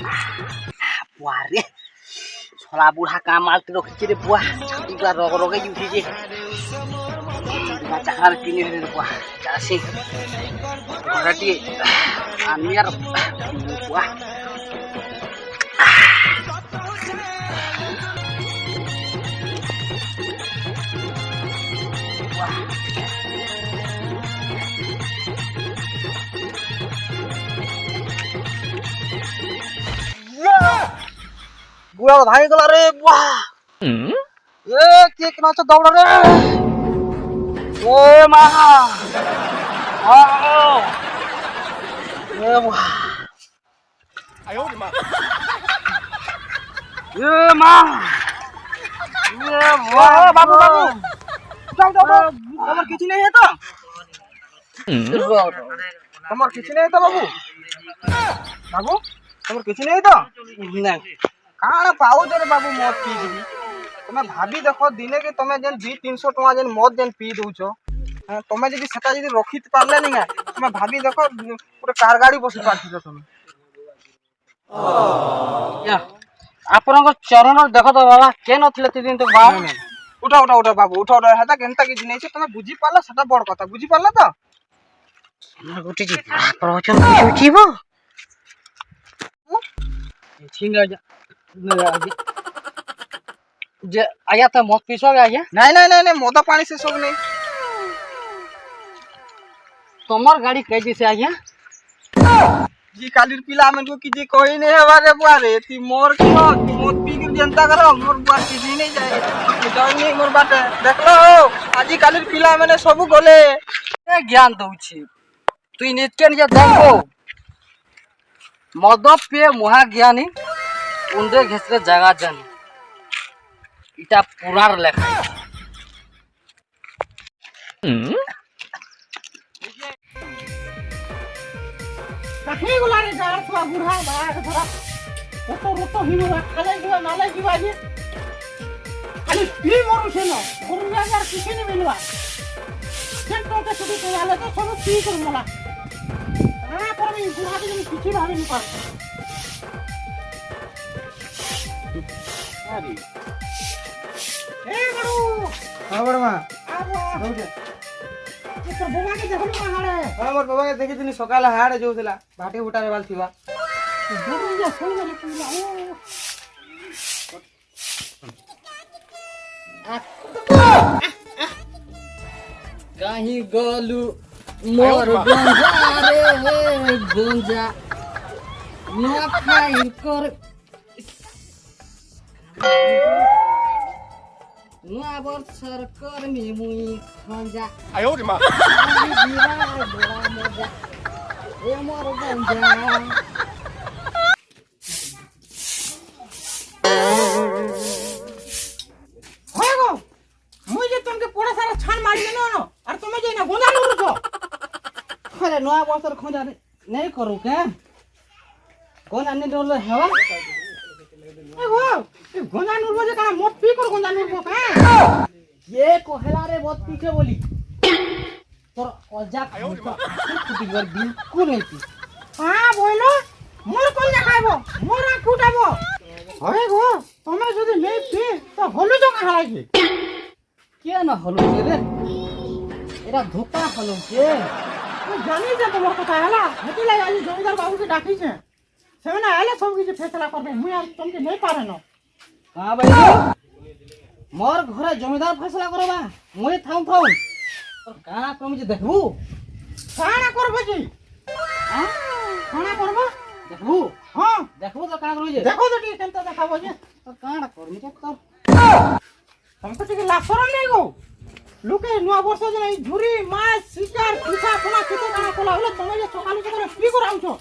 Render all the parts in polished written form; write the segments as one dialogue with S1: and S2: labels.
S1: बुआ रे छोला बुढ़ा काम मालते रखी रे बुआ इला रग रगे उठी जे ना चाखार पीने रे बुआ जासे घरटी आनी यार बुआ बुआ भाई गला रे बुआ ए के नाच दौड़ रे ए मा आओ ए बुआ आयो रे मा ए मा ए बुआ बाबू बाबू जाओ जाओ हमर किछ नहीं है तो हमर किछ नहीं तो बाबू बाबू हमर किछ नहीं तो नहीं काण पाउछ रे बाबू मद पी दिबी तमे भाबी देखो दिने के तमे जेन 200-300 टका जेन मद जेन पी दउछो तमे जदी सेटा जदी रखित पारले नहीं तमे भाबी देखो पूरे कार गाड़ी बसी पारथितो तमे या आपन को चरण देखो तो बाबा के नथिले ती दिन तो बाबू उठा उठा उठा बाबू उठा उठा हेता केनता कि जिनै छै तमे बुझी पारला सेटा बड़ कथा बुझी पारला तो ना गुटी जी प्रवचन बुझिबो ठीक है जे आया तो मत पीसो आया नहीं मोदा पानी से सब नहीं तमर गाड़ी कह दिसे आया जी कालीर पिला में को की कोई नहीं है बारे बुआ रे ती मोर की मत पी के जनता करो मोर बुआ किसी नहीं जाए जाई नहीं मोर बाटे देख लो आज कालीर पिला मैंने सब गले ए ज्ञान दउछि तू नित्य निज देखो मद पे मुहा ज्ञानी उन्दे घेसरे जगह जानी इटा पुरार लेखा
S2: काहे गुलारे जार छुआ बुढ़ा बाग धरा रोतो हिनुवा खाले दिवा नाले दिवा जे खाली पी मरु छे न गुरुया यार किसी नहीं मिलवा सेंटो के छुटी को वाले तो सब पी कर मला हां पर मी बुढ़ा के किछि भावे नहीं पास अरे ए बड़ू
S1: हां बड़मा
S2: आबो
S1: रोजे
S2: तो बाबा के देखो ना हाड़े
S1: हां मोर बाबा के देखि दिनी सकाल हाड़े जोथिला भाटी उठारे वाल थिबा
S2: गुरुया सोई ना पुला
S1: कहीं गलू मोर गंजा रे गंजा ना खाई कर नुआ बर्षर कर्मी मुई खंजा आयो रे मां बड़ा मजा ए मोर गंजा
S2: होगो मुई जे तुमके पूरा सारा छान मार देनो न और तुमे जे ना गोंदा नुर छो
S1: अरे नुआ बर्षर खंजा नहीं करू के कोन अन्य डोल हेवा
S2: ए हो ए गोंदा नुर जे का मत पी कर गोंदा नुर का
S1: ये कोहला रे बहुत पीछे बोली तोर अजा कुटी कर बिल्कुल नहीं थी
S2: हां बोलो मोर कोन ना खाइबो मोर आ कुटाबो होय गो तुमे जदी नहीं पी तो होलु तो कहा लागी
S1: क्या ना हलो रे एरा धोखा हलो के
S2: मैं जानी जे तोर कथा हला हेती लाई आज जमीदार बाबू के डाकी छे सेना आले सब के फैसला करबे मुई आज तुमके नहीं पारे न
S1: हां भाई मोर घरे जमीदार फैसला करबा मोई थाउ थाउ और काना कम जे देखबू
S2: काना करबो जी हां काना करबो
S1: देखबू
S2: हां
S1: देखबू तो काना करू जे
S2: देखो तो ठीक केनता देखाबो जे
S1: तो काना करमी के तो
S2: हमको ठीक लाफर नहीं गो लुके नुआ वर्ष जे झुरी माछ शिकार पिठा कोना कितो काना कोला होले तमे जे सकालु सकालु पी कर आउछो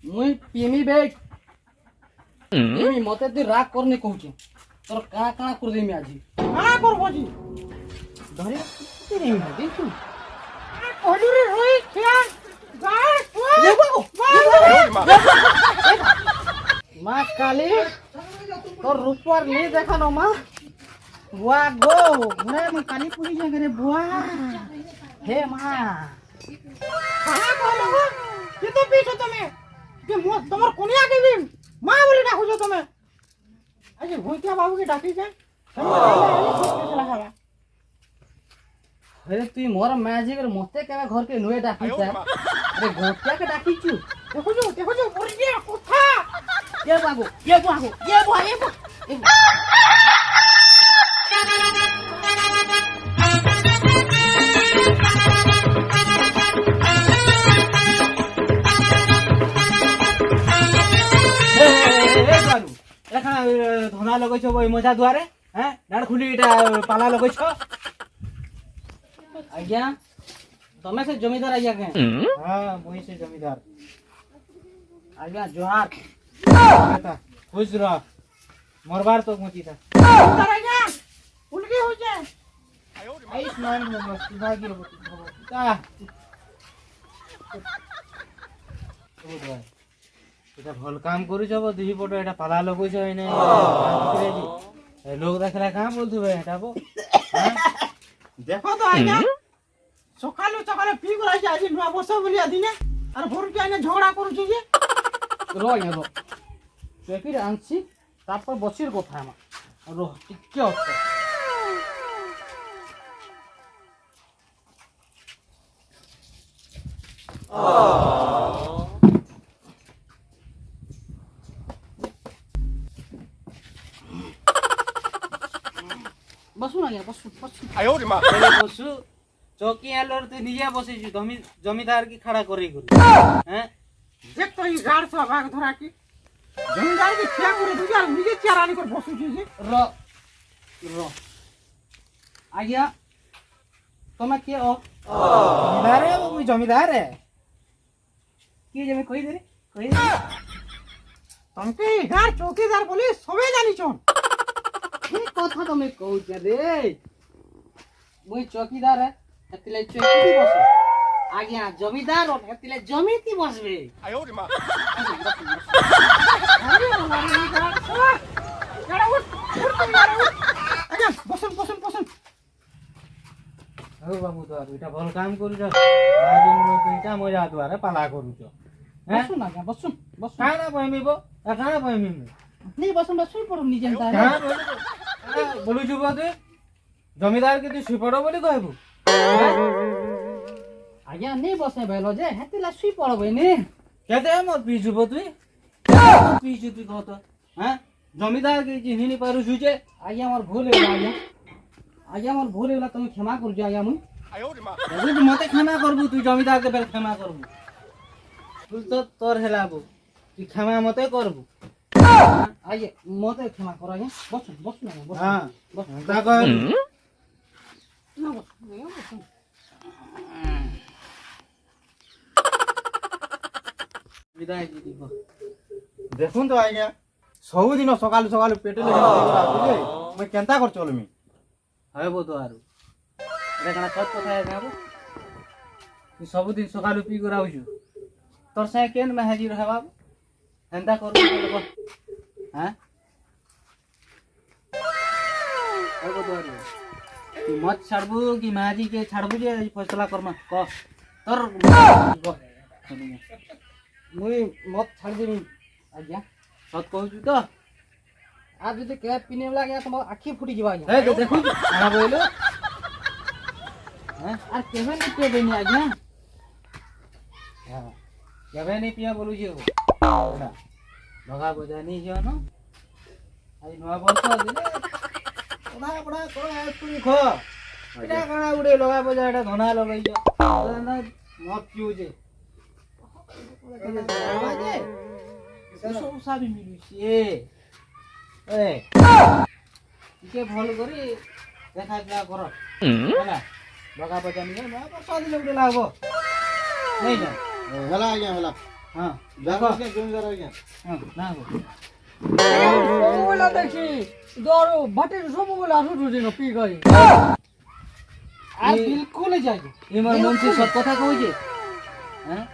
S1: मुई पीमी बे एमी मते ती राग करनी कहूची तोर काना काना कर देमी आजी
S2: काना करबो जी
S1: धरे तेरे में देखू
S2: ओडुरी रोई क्या गाय
S1: माँ काली तो रूपर नहीं देखा नो माँ बुआ गो घरे में काली पूरी जगह रे बुआ हे माँ
S2: कहाँ कौन हो कितो पीछे तुम्हें যে তোমার কোনিয়া কেবিন মা বলে ডাকুছো তুমি আজ ভুইয়া বাবুকে ডাকি যায়
S3: अरे तू मोर मैजिक मते केवे घर के नुए डाकी छ अरे गोटिया के डाकी छु
S2: দেখো মরিয়া কোথা
S3: ये बाबू
S1: এখানে ধনা লগাইছ বই মজা দুয়ারে হ্যাঁ ডাড় খুলি এটা পালা লগাইছ
S3: आज्ञा तमे से जमींदार आज्ञा के
S1: हां मुई से जमींदार
S3: आज्ञा जोहार
S1: बेटा खुश रह मरबार तो मुची था
S2: তারাইয়া উলকি হই যায়
S1: आई स्नान में बस भागी रो ता এটা ভাল কাম করি যাব দুই পটো এটা পালা লগাইছ এনে লোক দেখলা কাম বলতুবে এটা বো হ্যাঁ
S2: দেখো তো আইনা সকালে সকালে পি গলাইছে আজ নয়া বসো বলিয়া দিনে আর ভোরকে আইনা ঝগড়া করুছি যে
S3: रो ये रो चेकिर आंसी तापर बसिर কথা আমা रो टिके আছে बसु ना या बसु
S1: বসু চকি আলোর তুই নিজে বসেছি জমিদার কি খাড়া করে করি হ্যাঁ
S2: দেখ তো এই গাড় সব ভাগ ধরা কি জমিদার কি ছিয়া করে দুই আর নিজে চেয়ারানি করে বসুছি যে
S3: रो रो आज्ञा तमे के ओ
S1: জমিদার রে মুই জমিদার রে
S3: কি জমি কই দে কই দে
S2: তমকে এই গাড় চৌকিদার বলি সবে জানিছন
S3: এই কথা তুমি কইছ রে মুই চকিদার হেতিলে চকি বসে আজ্ঞা জমিদার ও হেতিলে জমিতি বসবে
S2: আরে আমার এই গাড় গাড় উঠ আচ্ছা বসুন
S1: ও বাবু তো এটা ভাল কাম করিছ আজ মু দুইটা মজা দুয়ারে পালা করুছ হ্যাঁ
S3: বসুন আজ্ঞা বসুন বসুন
S1: কানা পাইমিব কানা পাইমিব
S3: নি বসুন বসুন পড়ুন নিজে
S1: হ্যাঁ বলুছু তুই জমিদার কি তুই সুপড় বলি কইবু
S3: আজ্ঞা নি বসে বেলো যে হেতিলে শুই পড়বে নি
S1: কেতে মোর পিছুব তুই পিছু তুই কত হ্যাঁ জমিদার কি চিনি নি পারুছু যে
S3: আজ্ঞা আমার ভুল হইলা আজ্ঞা আমার ভুল হইলা তুমি ক্ষমা করছো আজ্ঞা মুই
S1: তুই মতে ক্ষমা করবু তুই জমিদার কে বেল ক্ষমা করবু তুই তো তোর হেলাবু তুই ক্ষমা মতে করবু
S3: আজ্ঞা মতে ক্ষমা করো আজ্ঞা বসুন বসুন আজ্ঞা বসুন
S1: হ্যাঁ
S3: বসুন
S1: তা কর
S3: না বসুন আজ্ঞা, বসুন
S1: বিদায় দিদি দেখুন তো আজ্ঞা ସବୁଦିନ ସକାଳୁ ସକାଳୁ ପେଟରେ ମୁଇଁ କେନ୍ତା କରି ଚଲମି ହବ ତ ଆରୁ ଏଟା କାଣା ସତ କଥା ଏକା ହବ ତୁ ସବୁଦିନ ସକାଳୁ ପିଇ କରି ଆଉଛୁ তোর সাথে কেন মেহাজি রহবা এন্তা করব হ্যাঁ হব তো আরু তুই মত ছাড়বু কি মেহাজি কে ছাড়বু যে ফয়সলা করমা ক তোর
S3: মুই মত ছাড় দিবি আজ্ঞা
S1: সত কହୁଛୁ তো
S3: আর যদি কে পিনে লাগে তোমার আখি ফুটি যাবা আজ্ঞা
S1: এই দেখুଛୁ কানা বইলো
S3: হ্যাঁ আর কেবে নি পেবে নি আজ্ঞা
S1: হ্যাঁ কেবে নি পিয়া বলুছি না ভগা বজা নি জান আই নয়া বর্ষ দিলে পড়া পড়া কর তুই খ এটা কানা উড়ে লগা বজা এটা ধনা লগাইছ না মত পিউছে ସବୁ ସାବି ମିଳୁଛି ଏ ଟିକେ ଭଲ କରି ଦେଖା ଯା କର ହେଲା ବଗା ବଜା ନିଅ ନା ବର୍ଷା ଦିନ ଗୋଟେ ଲାଗବ ନାଇଁ ନା
S4: ହେଲା ଆଜ୍ଞା ହେଲା
S1: ହଁ
S4: ଦେଖ ଜମିଦାର ଆଜ୍ଞା
S1: ହଁ ନା ହୋ
S2: ସବୁବେଳେ দেখি দরো বাটে ସବୁବେଳେ ଆସୁଛୁ ଦିନ ପି କରି
S3: আর বিলকুল যাই
S1: ଏ ମୋର ମନସି ସତ କଥା କହୁଛି হ্যাঁ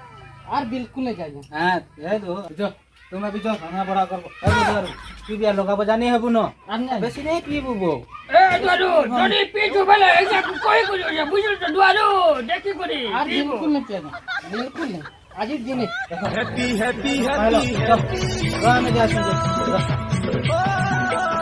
S3: আর বিলকুল যাই
S1: হ্যাঁ এ তো જો তুমি বি જો খানা বড়া করব এই বজার তুই বিয়া লগা বজা নি হবু ন
S3: আর না
S1: বেশি নেই পিবু বো
S5: এ দুয়ারু যদি পিছু বেলে এসে কই কই বুঝল তো দুয়ারু দেখি করি
S3: আর বিলকুল না পেনা বিলকুল না আজির দিনে
S4: হ্যাপি হ্যাপি হ্যাপি
S3: আমি যাচ্ছি